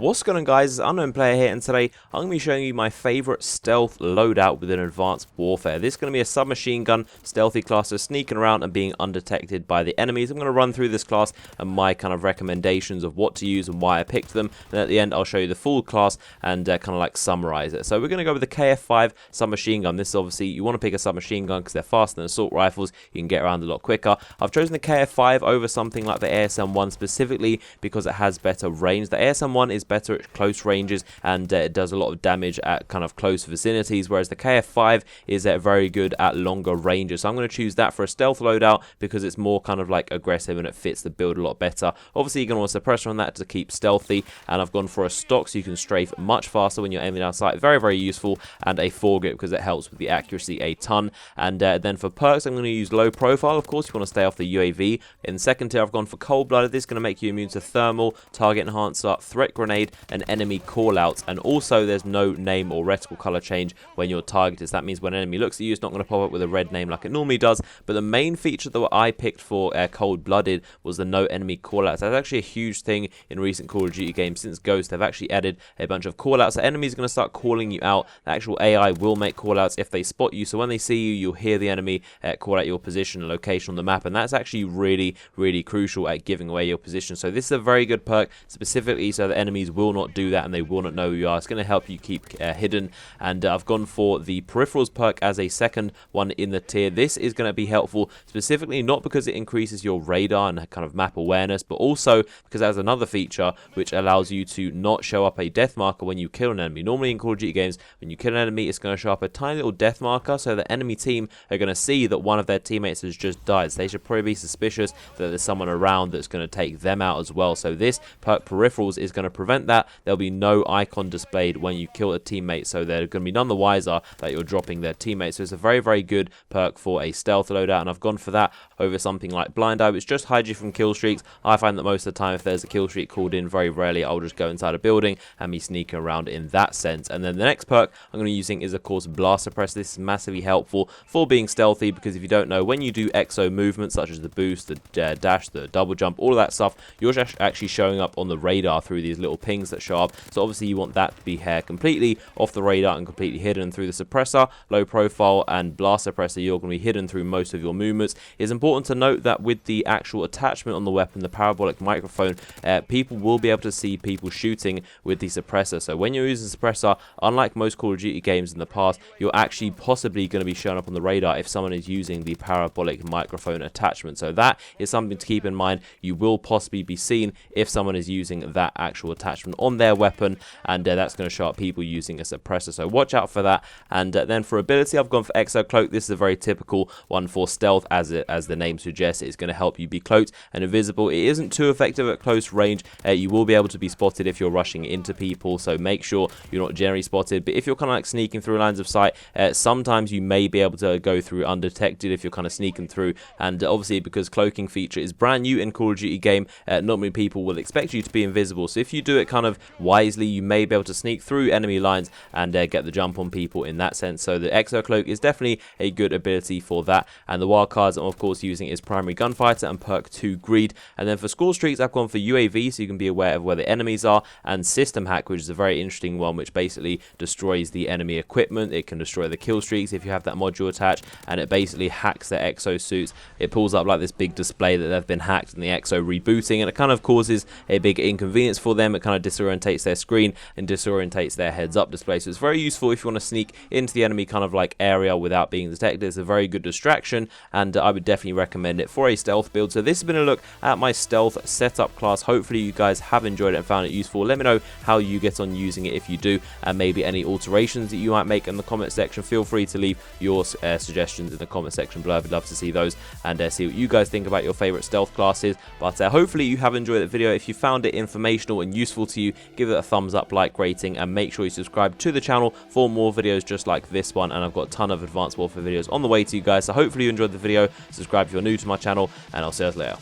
What's going on, guys? It's Unknown Player here, and today I'm going to be showing you my favorite stealth loadout within Advanced Warfare. This is going to be a submachine gun stealthy class, so sneaking around and being undetected by the enemies. I'm going to run through this class and my kind of recommendations of what to use and why I picked them, and at the end I'll show you the full class and kind of like summarize it. So we're going to go with the KF5 submachine gun. This is obviously, you want to pick a submachine gun because they're faster than assault rifles. You can get around a lot quicker. I've chosen the KF5 over something like the ASM1 specifically because it has better range. The ASM1 is better at close ranges and it does a lot of damage at kind of close vicinities, whereas the KF5 is very good at longer ranges. So I'm going to choose that for a stealth loadout because it's more kind of like aggressive and it fits the build a lot better. Obviously, you're going to want a suppressor on that to keep stealthy, and I've gone for a stock so you can strafe much faster when you're aiming down sight. Very, very useful, and a foregrip because it helps with the accuracy a ton. And then for perks, I'm going to use low profile. Of course, you want to stay off the UAV. In second tier, I've gone for cold-blooded. This is going to make you immune to thermal, target enhancer, threat grenade, and enemy callouts. And also, there's no name or reticle color change when you're targeted. So that means when an enemy looks at you, it's not going to pop up with a red name like it normally does. But the main feature that I picked for cold-blooded was the no enemy callouts. That's actually a huge thing in recent Call of Duty games. Since Ghost, they've actually added a bunch of callouts. The enemies are going to start calling you out. The actual AI will make callouts if they spot you. So when they see you, you'll hear the enemy call out your position and location on the map. And that's actually really, really crucial at giving away your position. So this is a very good perk specifically so the enemies will not do that and they will not know who you are. It's going to help you keep hidden. And I've gone for the peripherals perk as a second one in the tier. This is going to be helpful specifically not because it increases your radar and kind of map awareness, but also because it has another feature which allows you to not show up a death marker when you kill an enemy. Normally in Call of Duty games, when you kill an enemy, it's going to show up a tiny little death marker, so the enemy team are going to see that one of their teammates has just died. So they should probably be suspicious that there's someone around that's going to take them out as well. So this perk peripherals is going to prevent that. There'll be no icon displayed when you kill a teammate, so they're going to be none the wiser that you're dropping their teammates. So it's a very, very good perk for a stealth loadout, and I've gone for that over something like blind eye, which just hides you from kill streaks. I find that most of the time if there's a kill streak called in, very rarely I'll just go inside a building and be sneaking around in that sense. And then the next perk I'm going to be using is of course blast suppress. This is massively helpful for being stealthy because if you don't know, when you do exo movements such as the boost, the dash, the double jump, all of that stuff, you're just actually showing up on the radar through these little pings that show up. So obviously you want that to be completely off the radar and completely hidden. Through the suppressor, low profile, and blast suppressor, you're going to be hidden through most of your movements. It's important to note that with the actual attachment on the weapon, the parabolic microphone, people will be able to see people shooting with the suppressor. So when you're using the suppressor, unlike most Call of Duty games in the past, you're actually possibly going to be showing up on the radar if someone is using the parabolic microphone attachment. So that is something to keep in mind. You will possibly be seen if someone is using that actual attachment on their weapon, and that's going to show up people using a suppressor. So watch out for that. And then for ability, I've gone for Exo Cloak. This is a very typical one for stealth, as the name suggests. It's going to help you be cloaked and invisible. It isn't too effective at close range. You will be able to be spotted if you're rushing into people, so make sure you're not generally spotted. But if you're kind of like sneaking through lines of sight, sometimes you may be able to go through undetected if you're kind of sneaking through. And obviously, because cloaking feature is brand new in Call of Duty game, not many people will expect you to be invisible. So if you do it kind of wisely, you may be able to sneak through enemy lines and get the jump on people in that sense. So the Exo Cloak is definitely a good ability for that. And the wild cards I'm of course using is primary gunfighter and perk 2 greed. And then for score streaks, I've gone for UAV, so you can be aware of where the enemies are, and system hack, which is a very interesting one, which basically destroys the enemy equipment. It can destroy the kill streaks if you have that module attached, and it basically hacks their exo suits. It pulls up like this big display that they've been hacked and the exo rebooting, and it kind of causes a big inconvenience for them. It kind of disorientates their screen and disorientates their heads up display. So it's very useful if you want to sneak into the enemy kind of like area without being detected. It's a very good distraction, and I would definitely recommend it for a stealth build. So this has been a look at my stealth setup class. Hopefully you guys have enjoyed it and found it useful. Let me know how you get on using it if you do, and maybe any alterations that you might make in the comment section. Feel free to leave your suggestions in the comment section below. I'd love to see those and see what you guys think about your favorite stealth classes. But hopefully you have enjoyed the video. If you found it informational and useful to you, give it a thumbs up, like, rating, and make sure you subscribe to the channel for more videos just like this one. And I've got a ton of Advanced Warfare videos on the way to you guys, so hopefully you enjoyed the video. Subscribe if you're new to my channel, and I'll see you later.